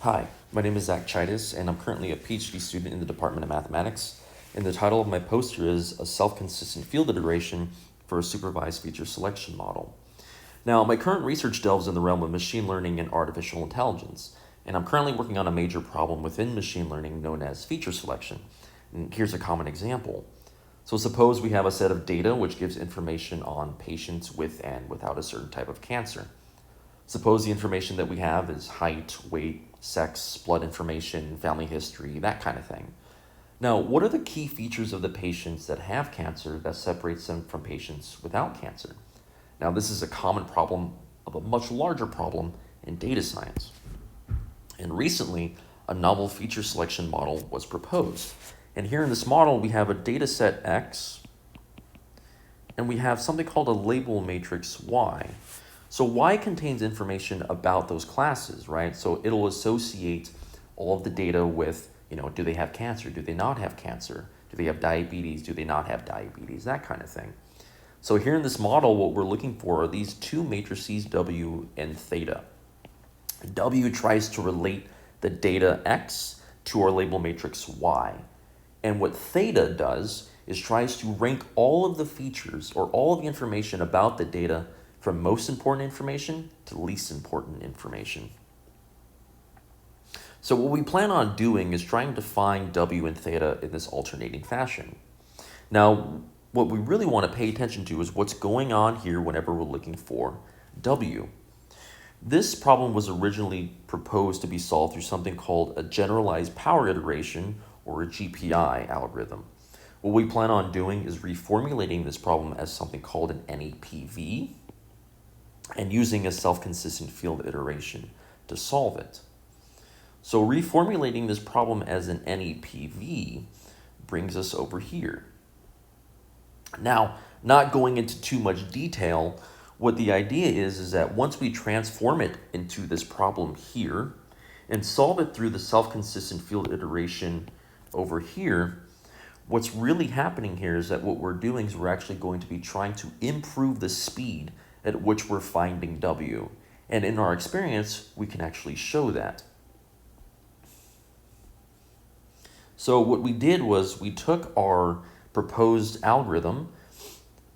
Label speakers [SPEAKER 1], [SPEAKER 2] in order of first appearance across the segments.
[SPEAKER 1] Hi, my name is Zach Chairez, and I'm currently a PhD student in the Department of Mathematics, and the title of my poster is A Self-Consistent Field Iteration for a Supervised Feature Selection Model. Now, my current research delves in the realm of machine learning and artificial intelligence, and I'm currently working on a major problem within machine learning known as feature selection. And here's a common example. So suppose we have a set of data which gives information on patients with and without a certain type of cancer. Suppose the information that we have is height, weight, sex, blood information, family history, that kind of thing. Now, what are the key features of the patients that have cancer that separates them from patients without cancer? Now, this is a common problem of a much larger problem in data science. And recently, a novel feature selection model was proposed. And here in this model, we have a data set X, and we have something called a label matrix Y. So Y contains information about those classes, right? So it'll associate all of the data with, do they have cancer? Do they not have cancer? Do they have diabetes? Do they not have diabetes? That kind of thing. So here in this model, what we're looking for are these two matrices, W and theta. W tries to relate the data X to our label matrix Y. And what theta does is tries to rank all of the features or all of the information about the data from most important information to least important information. So what we plan on doing is trying to find W and theta in this alternating fashion. Now, what we really want to pay attention to is what's going on here whenever we're looking for W. This problem was originally proposed to be solved through something called a generalized power iteration, or a GPI algorithm. What we plan on doing is reformulating this problem as something called an NEPV, and using a self-consistent field iteration to solve it. So reformulating this problem as an NEPV brings us over here. Now, not going into too much detail, what the idea is that once we transform it into this problem here and solve it through the self-consistent field iteration over here, what's really happening here is that what we're doing is we're actually going to be trying to improve the speed at which we're finding W. And in our experience, we can actually show that. So what we did was we took our proposed algorithm,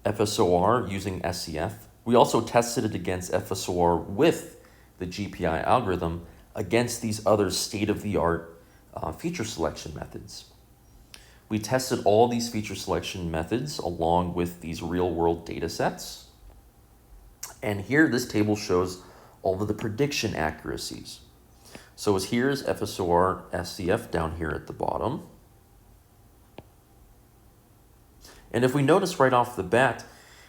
[SPEAKER 1] FSOR, using SCF. We also tested it against FSOR with the GPI algorithm against these other state-of-the-art feature selection methods. We tested all these feature selection methods along with these real-world data sets. And here, this table shows all of the prediction accuracies. So as here's FSOR SCF down here at the bottom. And if we notice right off the bat,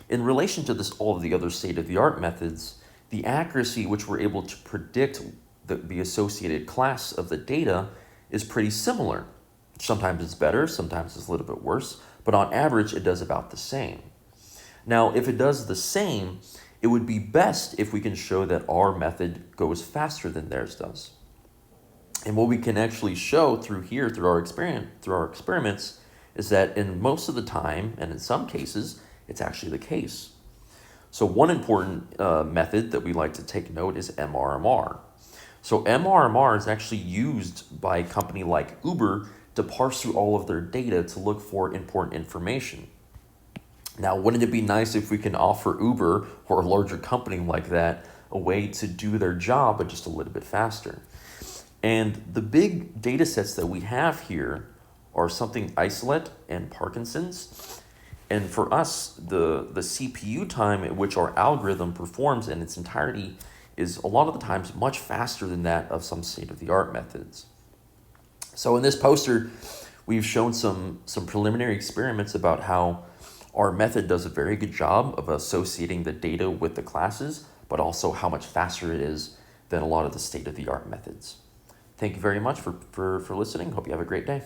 [SPEAKER 1] in relation to all of the other state-of-the-art methods, the accuracy which we're able to predict the associated class of the data is pretty similar. Sometimes it's better, sometimes it's a little bit worse, but on average, it does about the same. Now, if it does the same, it would be best if we can show that our method goes faster than theirs does. And what we can actually show through our experiments, is that in most of the time, and in some cases, it's actually the case. So one important method that we like to take note is MRMR. So MRMR is actually used by a company like Uber to parse through all of their data to look for important information. Now, wouldn't it be nice if we can offer Uber or a larger company like that a way to do their job, but just a little bit faster? And the big data sets that we have here are something isolate and Parkinson's. And for us, the CPU time at which our algorithm performs in its entirety is a lot of the times much faster than that of some state-of-the-art methods. So in this poster, we've shown some preliminary experiments about how our method does a very good job of associating the data with the classes, but also how much faster it is than a lot of the state-of-the-art methods. Thank you very much for listening. Hope you have a great day.